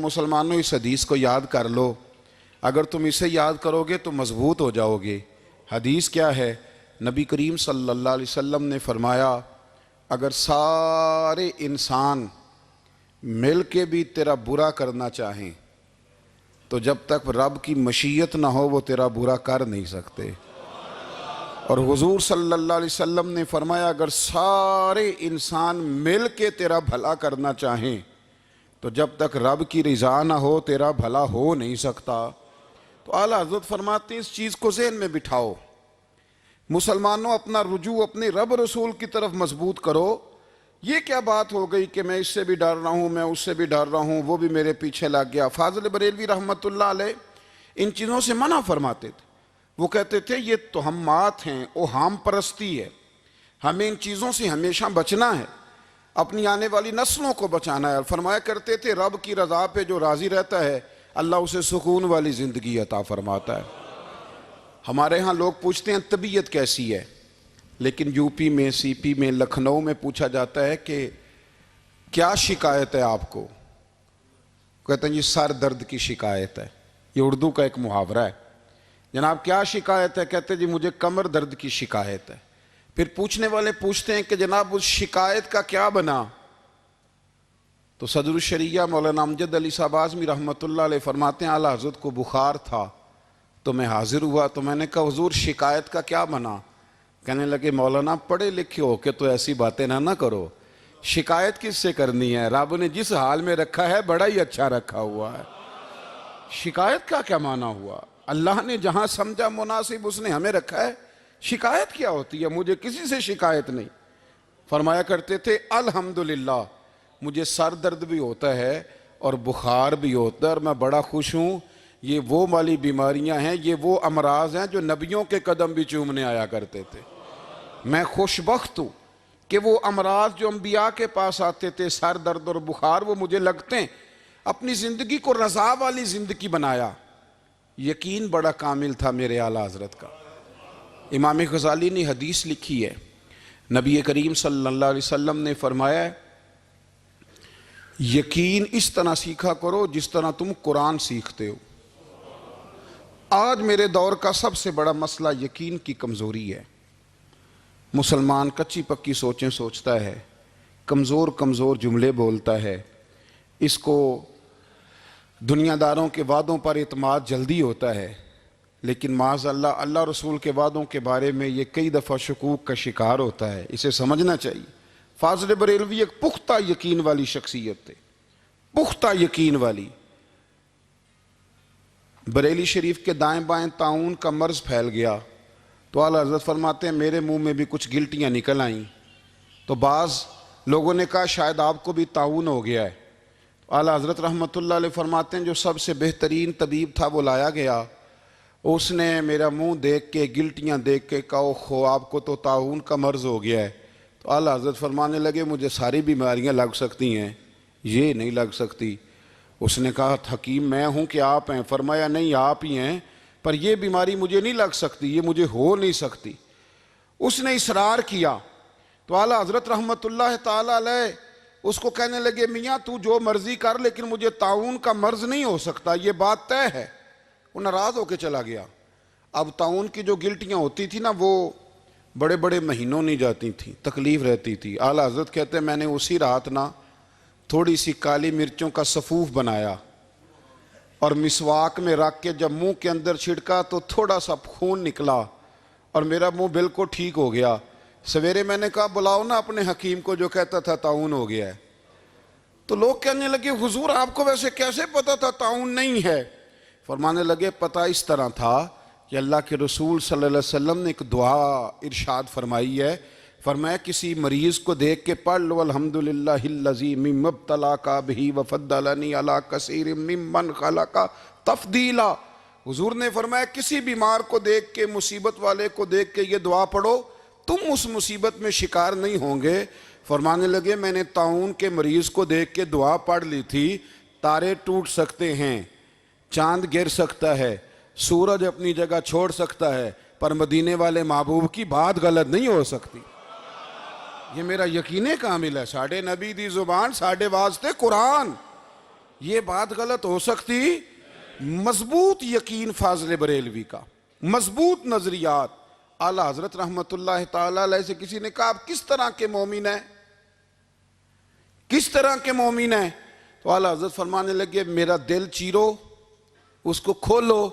مسلمانوں اس حدیث کو یاد کر لو، اگر تم اسے یاد کرو گے تو مضبوط ہو جاؤ گے۔ حدیث کیا ہے؟ نبی کریم صلی اللہ علیہ وسلم نے فرمایا اگر سارے انسان مل کے بھی تیرا برا کرنا چاہیں تو جب تک رب کی مشیت نہ ہو وہ تیرا برا کر نہیں سکتے۔ اور حضور صلی اللہ علیہ وسلم نے فرمایا اگر سارے انسان مل کے تیرا بھلا کرنا چاہیں تو جب تک رب کی رضا نہ ہو تیرا بھلا ہو نہیں سکتا۔ تو اعلیٰ حضرت فرماتے ہیں اس چیز کو ذہن میں بٹھاؤ، مسلمانوں اپنا رجوع اپنے رب رسول کی طرف مضبوط کرو۔ یہ کیا بات ہو گئی کہ میں اس سے بھی ڈر رہا ہوں، میں اس سے بھی ڈر رہا ہوں، وہ بھی میرے پیچھے لگ گیا۔ فاضل بریلوی رحمۃ اللہ علیہ ان چیزوں سے منع فرماتے تھے۔ وہ کہتے تھے یہ توہمات ہیں، اوہام پرستی ہے، ہمیں ان چیزوں سے ہمیشہ بچنا ہے، اپنی آنے والی نسلوں کو بچانا ہے۔ فرمایا کرتے تھے رب کی رضا پہ جو راضی رہتا ہے اللہ اسے سکون والی زندگی عطا فرماتا ہے۔ ہمارے ہاں لوگ پوچھتے ہیں طبیعت کیسی ہے، لیکن یو پی میں، سی پی میں، لکھنؤ میں پوچھا جاتا ہے کہ کیا شکایت ہے آپ کو؟ کہتے ہیں یہ سر درد کی شکایت ہے۔ یہ اردو کا ایک محاورہ ہے۔ جناب کیا شکایت ہے؟ کہتے ہیں جی مجھے کمر درد کی شکایت ہے۔ پھر پوچھنے والے پوچھتے ہیں کہ جناب اس شکایت کا کیا بنا؟ تو صدر الشریعہ مولانا امجد علی صاحب اعظمی رحمۃ اللہ علیہ فرماتے ہیں اعلیٰ حضرت کو بخار تھا تو میں حاضر ہوا، تو میں نے کہا حضور شکایت کا کیا بنا؟ کہنے لگے مولانا پڑھے لکھے ہو کے تو ایسی باتیں نہ کرو، شکایت کس سے کرنی ہے؟ رب نے جس حال میں رکھا ہے بڑا ہی اچھا رکھا ہوا ہے، شکایت کا کیا معنی ہوا؟ اللہ نے جہاں سمجھا مناسب اس نے ہمیں رکھا ہے، شکایت کیا ہوتی ہے؟ مجھے کسی سے شکایت نہیں۔ فرمایا کرتے تھے الحمدللہ مجھے سر درد بھی ہوتا ہے اور بخار بھی ہوتا ہے اور میں بڑا خوش ہوں، یہ وہ والی بیماریاں ہیں، یہ وہ امراض ہیں جو نبیوں کے قدم بھی چومنے آیا کرتے تھے۔ میں خوش بخت ہوں کہ وہ امراض جو انبیاء کے پاس آتے تھے، سر درد اور بخار، وہ مجھے لگتے ہیں۔ اپنی زندگی کو رضا والی زندگی بنایا۔ یقین بڑا کامل تھا میرے اعلیٰ حضرت کا۔ امام غزالی نے حدیث لکھی ہے، نبی کریم صلی اللہ علیہ وسلم نے فرمایا ہے یقین اس طرح سیکھا کرو جس طرح تم قرآن سیکھتے ہو۔ آج میرے دور کا سب سے بڑا مسئلہ یقین کی کمزوری ہے۔ مسلمان کچی پکی سوچیں سوچتا ہے، کمزور کمزور جملے بولتا ہے، اس کو دنیا داروں کے وعدوں پر اعتماد جلدی ہوتا ہے، لیکن معاذ اللہ اللہ رسول کے وعدوں کے بارے میں یہ کئی دفعہ شکوک کا شکار ہوتا ہے۔ اسے سمجھنا چاہیے۔ فاضل بریلوی ایک پختہ یقین والی شخصیت تھے، پختہ یقین والی۔ بریلی شریف کے دائیں بائیں طاعون کا مرض پھیل گیا تو اعلیٰ حضرت فرماتے ہیں میرے منہ میں بھی کچھ گلٹیاں نکل آئیں، تو بعض لوگوں نے کہا شاید آپ کو بھی طاعون ہو گیا ہے۔ اعلیٰ حضرت رحمۃ اللہ علیہ فرماتے ہیں جو سب سے بہترین طبیب تھا وہ لایا گیا، اس نے میرا منہ دیکھ کے گلٹیاں دیکھ کے کہا خو آپ کو تو طاعون کا مرض ہو گیا ہے۔ تو اعلیٰ حضرت فرمانے لگے مجھے ساری بیماریاں لگ سکتی ہیں، یہ نہیں لگ سکتی۔ اس نے کہا حکیم میں ہوں کہ آپ ہیں؟ فرمایا نہیں آپ ہی ہیں، پر یہ بیماری مجھے نہیں لگ سکتی، یہ مجھے ہو نہیں سکتی۔ اس نے اصرار کیا تو اعلیٰ حضرت رحمۃ اللہ تعالیٰ علیہ اس کو کہنے لگے میاں تو جو مرضی کر لیکن مجھے طاعون کا مرض نہیں ہو سکتا، یہ بات طے ہے۔ وہ ناراض ہو کے چلا گیا۔ اب طاعون کی جو گلٹیاں ہوتی تھی نا وہ بڑے بڑے مہینوں نہیں جاتی تھیں، تکلیف رہتی تھی۔ اعلیٰ حضرت کہتے ہیں میں نے اسی رات نا تھوڑی سی کالی مرچوں کا سفوف بنایا اور مسواک میں رکھ کے جب منہ کے اندر چھڑکا تو تھوڑا سا خون نکلا اور میرا منہ بالکل ٹھیک ہو گیا۔ سویرے میں نے کہا بلاؤ نا اپنے حکیم کو جو کہتا تھا طاعون ہو گیا ہے۔ تو لوگ کہنے لگے حضور آپ کو ویسے کیسے پتا تھا طاعون نہیں ہے؟ فرمانے لگے پتہ اس طرح تھا کہ اللہ کے رسول صلی اللہ علیہ وسلم نے ایک دعا ارشاد فرمائی ہے، فرمایا کسی مریض کو دیکھ کے پڑھ لو الحمدللہ الذی مما ابتلاک بہ وفضلنی علی کثیر ممن خلق تفضیلا۔ حضور نے فرمایا کسی بیمار کو دیکھ کے، مصیبت والے کو دیکھ کے یہ دعا پڑھو، تم اس مصیبت میں شکار نہیں ہوں گے۔ فرمانے لگے میں نے طاعون کے مریض کو دیکھ کے دعا پڑھ لی تھی، تارے ٹوٹ سکتے ہیں، چاند گر سکتا ہے، سورج اپنی جگہ چھوڑ سکتا ہے، پر مدینے والے محبوب کی بات غلط نہیں ہو سکتی۔ یہ میرا یقین کامل ہے، ساڑھے نبی دی زبان ساڑھے واسطے قرآن۔ یہ بات غلط ہو سکتی؟ مضبوط یقین فاضل بریلوی کا، مضبوط نظریات۔ اعلیٰ حضرت رحمت اللہ تعالیٰ علیہ سے کسی نے کہا آپ کس طرح کے مومن ہیں، کس طرح کے مومن ہیں؟ تو اعلیٰ حضرت فرمانے لگے میرا دل چیرو، اس کو کھولو،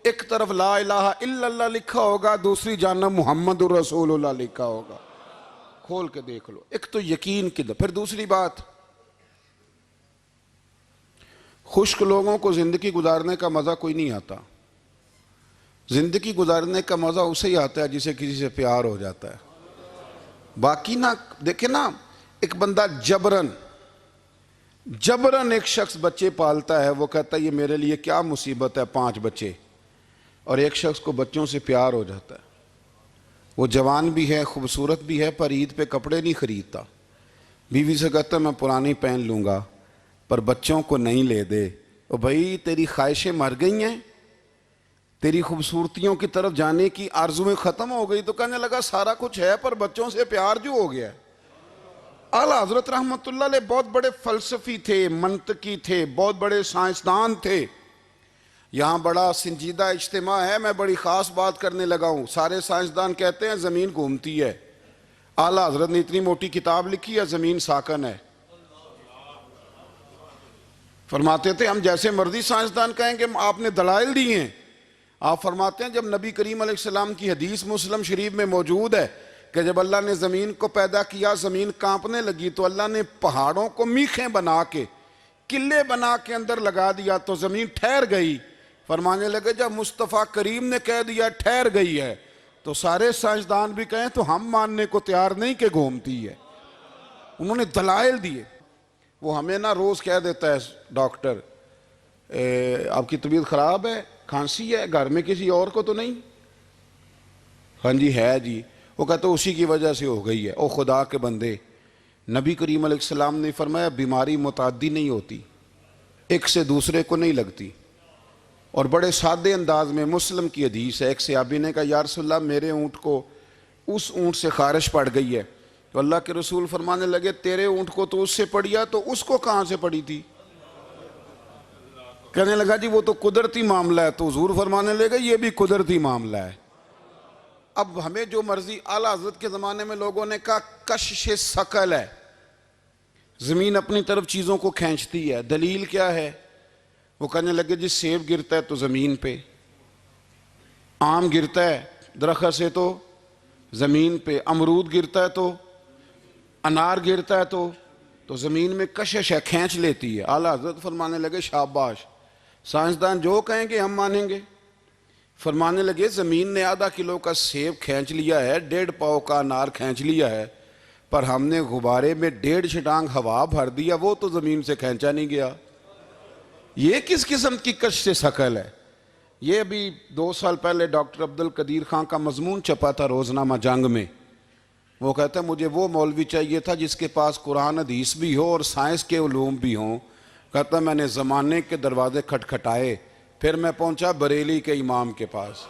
ایک طرف لا الہ الا اللہ لکھا ہوگا، دوسری جانب محمد رسول اللہ لکھا ہوگا، کھول کے دیکھ لو۔ ایک تو یقین کی پھر دوسری بات، خشک لوگوں کو زندگی گزارنے کا مزہ کوئی نہیں آتا۔ زندگی گزارنے کا مزہ اسے ہی آتا ہے جسے کسی سے پیار ہو جاتا ہے۔ باقی نہ دیکھیں نا، ایک بندہ جبرن ایک شخص بچے پالتا ہے، وہ کہتا ہے یہ میرے لیے کیا مصیبت ہے 5 بچے، اور ایک شخص کو بچوں سے پیار ہو جاتا ہے، وہ جوان بھی ہے، خوبصورت بھی ہے، پر عید پہ کپڑے نہیں خریدتا، بیوی سے کہتا ہے میں پرانی پہن لوں گا پر بچوں کو نہیں لے دے۔ اور بھائی تیری خواہشیں مر گئی ہیں، تیری خوبصورتیوں کی طرف جانے کی آرزویں ختم ہو گئی، تو کہنے لگا سارا کچھ ہے پر بچوں سے پیار جو ہو گیا ہے۔ اعلیٰ حضرت رحمت اللہ علیہ بہت بڑے فلسفی تھے، منطقی تھے، بہت بڑے سائنسدان تھے۔ یہاں بڑا سنجیدہ اجتماع ہے، میں بڑی خاص بات کرنے لگا ہوں۔ سارے سائنسدان کہتے ہیں زمین گھومتی ہے، اعلیٰ حضرت نے اتنی موٹی کتاب لکھی ہے زمین ساکن ہے۔ فرماتے تھے ہم جیسے مرضی سائنسدان کہیں گے آپ نے دلائل دی ہیں۔ آپ فرماتے ہیں جب نبی کریم علیہ السلام کی حدیث مسلم شریف میں موجود ہے کہ جب اللہ نے زمین کو پیدا کیا زمین کانپنے لگی تو اللہ نے پہاڑوں کو میخیں بنا کے قلعے بنا کے اندر لگا دیا تو زمین ٹھہر گئی۔ فرمانے لگے جب مصطفیٰ کریم نے کہہ دیا ٹھہر گئی ہے تو سارے سائنسدان بھی کہیں تو ہم ماننے کو تیار نہیں کہ گھومتی ہے۔ انہوں نے دلائل دیے۔ وہ ہمیں نہ روز کہہ دیتا ہے ڈاکٹر آپ کی طبیعت خراب ہے، کھانسی ہے، گھر میں کسی اور کو تو نہیں؟ ہاں جی ہے جی۔ وہ کہتا ہے اسی کی وجہ سے ہو گئی ہے۔ او خدا کے بندے، نبی کریم علیہ السلام نے فرمایا بیماری متعدی نہیں ہوتی، ایک سے دوسرے کو نہیں لگتی۔ اور بڑے سادے انداز میں مسلم کی حدیث ہے، ایک صحابی نے کہا یا رسول اللہ میرے اونٹ کو اس اونٹ سے خارش پڑ گئی ہے، تو اللہ کے رسول فرمانے لگے تیرے اونٹ کو تو اس سے پڑی ہے تو اس کو کہاں سے پڑی تھی؟ کہنے لگا جی وہ تو قدرتی معاملہ ہے، تو حضور فرمانے لگے یہ بھی قدرتی معاملہ ہے۔ اب ہمیں جو مرضی، اعلیٰ حضرت کے زمانے میں لوگوں نے کہا کشش ثقل ہے، زمین اپنی طرف چیزوں کو کھینچتی ہے۔ دلیل کیا ہے؟ وہ کہنے لگے جی سیب گرتا ہے تو زمین پہ، آم گرتا ہے درخت سے تو زمین پہ، امرود گرتا ہے تو، انار گرتا ہے تو زمین میں کشش ہے، کھینچ لیتی ہے۔ اعلیٰ حضرت فرمانے لگے شاباش، سائنسدان جو کہیں گے ہم مانیں گے۔ فرمانے لگے زمین نے آدھا کلو کا سیب کھینچ لیا ہے، 1.5 پاؤ کا انار کھینچ لیا ہے، پر ہم نے غبارے میں 1.5 چھٹانگ ہوا بھر دیا، وہ تو زمین سے کھینچا نہیں گیا۔ یہ کس قسم کی کشش ثقل ہے؟ یہ ابھی 2 سال پہلے ڈاکٹر عبد القدیر خان کا مضمون چھپا تھا روزنامہ جنگ میں۔ وہ کہتا ہے مجھے وہ مولوی چاہیے تھا جس کے پاس قرآن حدیث بھی ہو اور سائنس کے علوم بھی ہوں۔ کہتا ہے میں نے زمانے کے دروازے کھٹکھٹائے، پھر میں پہنچا بریلی کے امام کے پاس،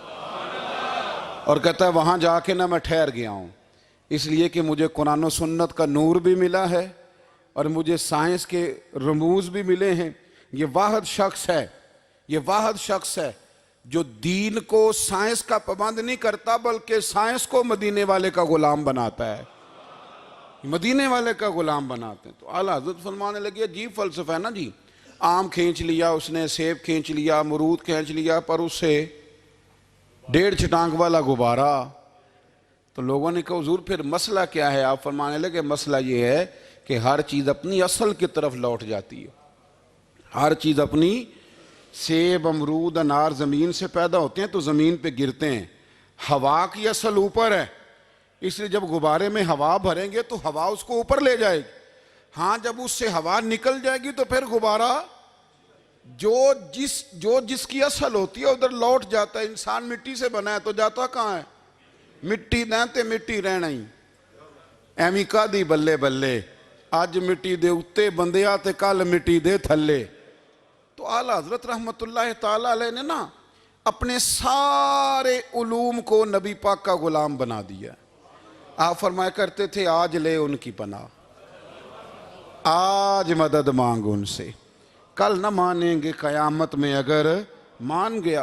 اور کہتا ہے وہاں جا کے نہ میں ٹھہر گیا ہوں، اس لیے کہ مجھے قرآن و سنت کا نور بھی ملا ہے اور مجھے سائنس کے رموز بھی ملے ہیں۔ یہ واحد شخص ہے جو دین کو سائنس کا پابند نہیں کرتا بلکہ سائنس کو مدینے والے کا غلام بناتا ہے، مدینے والے کا غلام بناتے ہیں۔ تو اعلیٰ حضرت فرمانے لگے عجیب فلسفہ ہے نا جی، آم کھینچ لیا اس نے، سیب کھینچ لیا، امرود کھینچ لیا، پر اس سے 1.5 چھٹانگ والا غبارہ۔ تو لوگوں نے کہا حضور پھر مسئلہ کیا ہے؟ آپ فرمانے لگے مسئلہ یہ ہے کہ ہر چیز اپنی اصل کی طرف لوٹ جاتی ہے، ہر چیز اپنی، سیب امرود انار زمین سے پیدا ہوتے ہیں تو زمین پہ گرتے ہیں، ہوا کی اصل اوپر ہے، اس لیے جب غبارے میں ہوا بھریں گے تو ہوا اس کو اوپر لے جائے گی۔ ہاں جب اس سے ہوا نکل جائے گی تو پھر غبارہ جو جس کی اصل ہوتی ہے ادھر لوٹ جاتا ہے۔ انسان مٹی سے بنا ہے تو جاتا کہاں ہے؟ مٹی دیں مٹی رہنا ہی، ایمی کا دی بلے بلے، آج مٹی دے اتے بندیا تے کل مٹی دے تھلے۔ تو اعلیٰ حضرت رحمت اللہ تعالیٰ علیہ نے نا اپنے سارے علوم کو نبی پاک کا غلام بنا دیا۔ آپ فرمایا کرتے تھے آج لے ان کی پناہ، آج مدد مانگ ان سے، کل نہ مانیں گے قیامت میں اگر مان گیا